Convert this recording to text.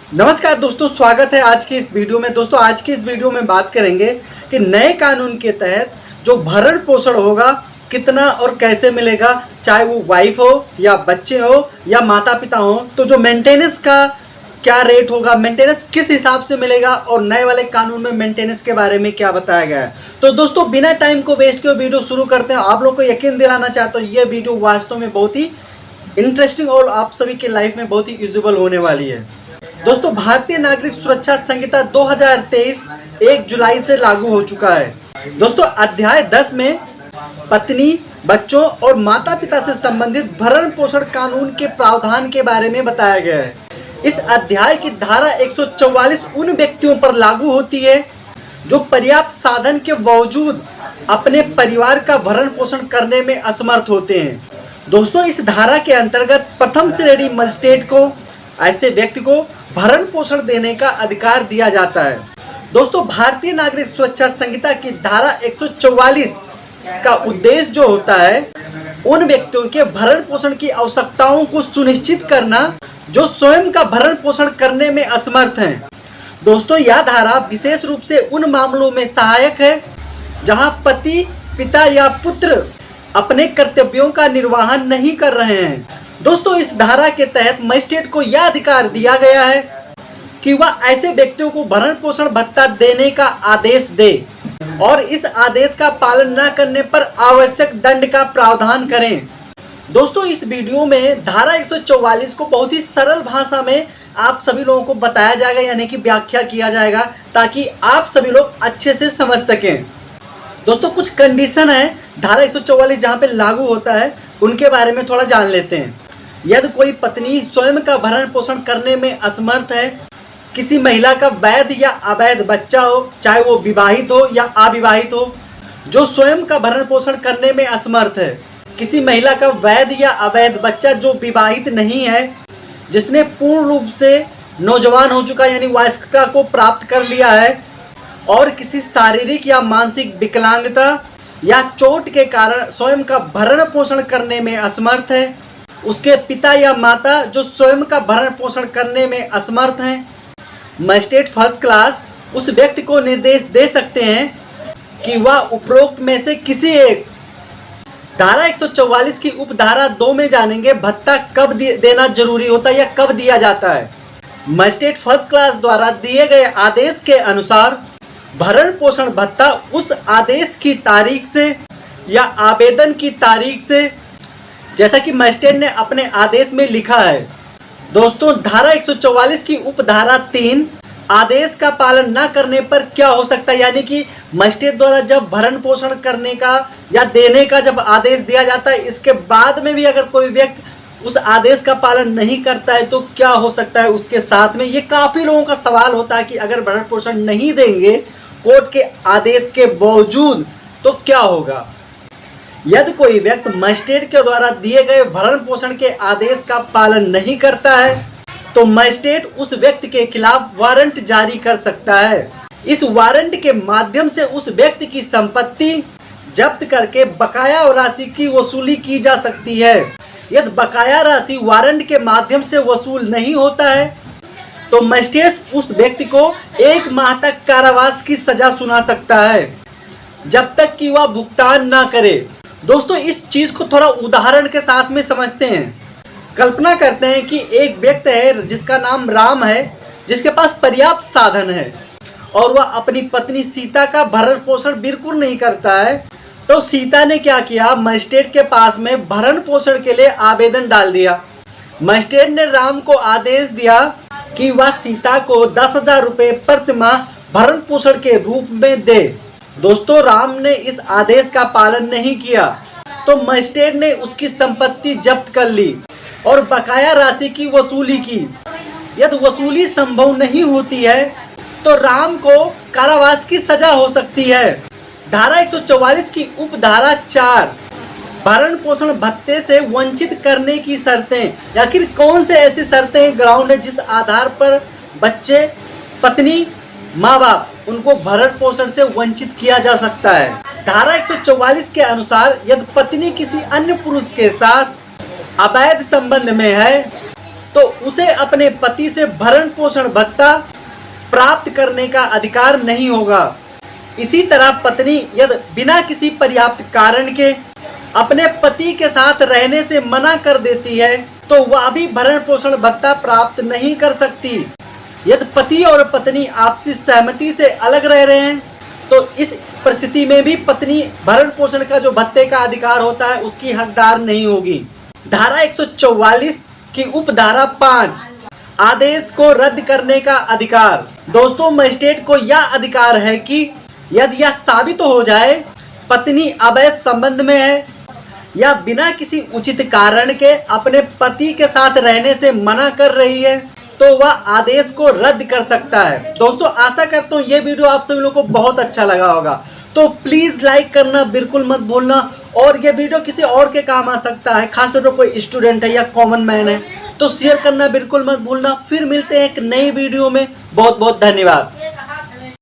नमस्कार दोस्तों, स्वागत है आज की इस वीडियो में। दोस्तों आज की इस वीडियो में बात करेंगे कि नए कानून के तहत जो भरण पोषण होगा कितना और कैसे मिलेगा, चाहे वो वाइफ हो या बच्चे हो या माता पिता हो। तो जो मेंटेनेंस का क्या रेट होगा, मेंटेनेंस किस हिसाब से मिलेगा और नए वाले कानून में मेंटेनेंस के बारे में क्या बताया गया है। तो दोस्तों बिना टाइम को वेस्ट किए वीडियो शुरू करते हैं। आप लोग को यकीन दिलाना चाहता हूँ, ये वीडियो वास्तव में बहुत ही इंटरेस्टिंग और आप सभी के लाइफ में बहुत ही यूजेबल होने वाली है। दोस्तों भारतीय नागरिक सुरक्षा संहिता 2023 1 जुलाई से लागू हो चुका है। दोस्तों अध्याय 10 में पत्नी, बच्चों और माता पिता से संबंधित भरण पोषण कानून के प्रावधान के बारे में बताया गया है। इस अध्याय की धारा 144 उन व्यक्तियों पर लागू होती है जो पर्याप्त साधन के बावजूद अपने परिवार का भरण पोषण करने में असमर्थ होते हैं। दोस्तों इस धारा के अंतर्गत प्रथम श्रेणी मजिस्ट्रेट को ऐसे व्यक्ति को भरण पोषण देने का अधिकार दिया जाता है। दोस्तों भारतीय नागरिक सुरक्षा संहिता की धारा 144 का उद्देश्य जो होता है उन व्यक्तियों के भरण पोषण की आवश्यकताओं को सुनिश्चित करना जो स्वयं का भरण पोषण करने में असमर्थ हैं। दोस्तों यह धारा विशेष रूप से उन मामलों में सहायक है जहां पति, पिता या पुत्र अपने कर्तव्यों का निर्वहन नहीं कर रहे हैं। दोस्तों इस धारा के तहत मजिस्ट्रेट को यह अधिकार दिया गया है कि वह ऐसे व्यक्तियों को भरण पोषण भत्ता देने का आदेश दे और इस आदेश का पालन न करने पर आवश्यक दंड का प्रावधान करें। दोस्तों इस वीडियो में धारा 144 को बहुत ही सरल भाषा में आप सभी लोगों को बताया जाएगा, यानी कि व्याख्या किया जाएगा ताकि आप सभी लोग अच्छे से समझ सकें। दोस्तों कुछ कंडीशन है धारा 144 जहाँ पे लागू होता है उनके बारे में थोड़ा जान लेते हैं। यदि कोई पत्नी स्वयं का भरण पोषण करने में असमर्थ है, किसी महिला का वैध या अवैध बच्चा हो, चाहे वो विवाहित हो या अविवाहित हो, जो स्वयं का भरण पोषण करने में असमर्थ है, किसी महिला का वैध या अवैध बच्चा जो विवाहित नहीं है, जिसने पूर्ण रूप से नौजवान हो चुका यानी वयस्कता को प्राप्त कर लिया है और किसी शारीरिक या मानसिक विकलांगता या चोट के कारण स्वयं का भरण पोषण करने में असमर्थ है, उसके पिता या माता जो स्वयं का भरण पोषण करने में असमर्थ हैं। मजिस्ट्रेट फर्स्ट क्लास उस व्यक्ति को निर्देश दे सकते हैं कि वह उपरोक्त में से किसी एक धारा 144 की उपधारा 2 में जानेंगे भत्ता कब देना जरूरी होता है या कब दिया जाता है। मजिस्ट्रेट फर्स्ट क्लास द्वारा दिए गए आदेश के अनुसार भरण पोषण भत्ता उस आदेश की तारीख से या आवेदन की तारीख से, जैसा कि मजिस्ट्रेट ने अपने आदेश में लिखा है। दोस्तों धारा 144 की उपधारा 3 आदेश का पालन न करने पर क्या हो सकता है, यानी कि मजिस्ट्रेट द्वारा जब भरण पोषण करने का या देने का जब आदेश दिया जाता है, इसके बाद में भी अगर कोई व्यक्ति उस आदेश का पालन नहीं करता है तो क्या हो सकता है उसके साथ में। ये काफ़ी लोगों का सवाल होता है कि अगर भरण पोषण नहीं देंगे कोर्ट के आदेश के बावजूद तो क्या होगा। यदि कोई व्यक्ति मजिस्ट्रेट के द्वारा दिए गए भरण पोषण के आदेश का पालन नहीं करता है तो मजिस्ट्रेट उस व्यक्ति के खिलाफ वारंट जारी कर सकता है। इस वारंट के माध्यम से उस व्यक्ति की संपत्ति जब्त करके बकाया राशि की वसूली की जा सकती है। यदि बकाया राशि वारंट के माध्यम से वसूल नहीं होता है तो मजिस्ट्रेट उस व्यक्ति को 1 माह तक कारावास की सजा सुना सकता है जब तक कि वह भुगतान ना करे। दोस्तों इस चीज़ को थोड़ा उदाहरण के साथ में समझते हैं। कल्पना करते हैं कि एक व्यक्ति है जिसका नाम राम है, जिसके पास पर्याप्त साधन है और वह अपनी पत्नी सीता का भरण पोषण बिल्कुल नहीं करता है। तो सीता ने क्या किया, मजिस्ट्रेट के पास में भरण पोषण के लिए आवेदन डाल दिया। मजिस्ट्रेट ने राम को आदेश दिया कि वह सीता को 10,000 रुपये प्रतिमाह भरण पोषण के रूप में दे। दोस्तों राम ने इस आदेश का पालन नहीं किया तो मजिस्ट्रेट ने उसकी संपत्ति जब्त कर ली और बकाया राशि की वसूली की। यदि वसूली संभव नहीं होती है तो राम को कारावास की सजा हो सकती है। धारा 144 की उपधारा 4 भरण पोषण भत्ते से वंचित करने की शर्तें। आखिर कौन से ऐसी शर्तें ग्राउंड है जिस आधार पर बच्चे, पत्नी, माँ बाप उनको भरण पोषण से वंचित किया जा सकता है। धारा 144 के अनुसार यदि पत्नी किसी अन्य पुरुष के साथ अवैध संबंध में है तो उसे अपने पति से भरण पोषण भत्ता प्राप्त करने का अधिकार नहीं होगा। इसी तरह पत्नी यदि बिना किसी पर्याप्त कारण के अपने पति के साथ रहने से मना कर देती है तो वह भी भरण पोषण भत्ता प्राप्त नहीं कर सकती। यदि पति और पत्नी आपसी सहमति से अलग रह रहे हैं तो इस परिस्थिति में भी पत्नी भरण पोषण का जो भत्ते का अधिकार होता है उसकी हकदार नहीं होगी। धारा 144 की उपधारा 5 आदेश को रद्द करने का अधिकार। दोस्तों, मजिस्ट्रेट को यह अधिकार है कि यदि यह साबित हो जाए पत्नी अवैध संबंध में है या बिना किसी उचित कारण के अपने पति के साथ रहने से मना कर रही है तो वह आदेश को रद्द कर सकता है। दोस्तों, आशा करता हूँ ये वीडियो आप सभी लोगों को बहुत अच्छा लगा होगा, तो प्लीज़ लाइक करना बिल्कुल मत भूलना। और ये वीडियो किसी और के काम आ सकता है, खासतौर पर कोई स्टूडेंट है या कॉमन मैन है, तो शेयर करना बिल्कुल मत भूलना। फिर मिलते हैं एक नई वीडियो में। बहुत बहुत धन्यवाद।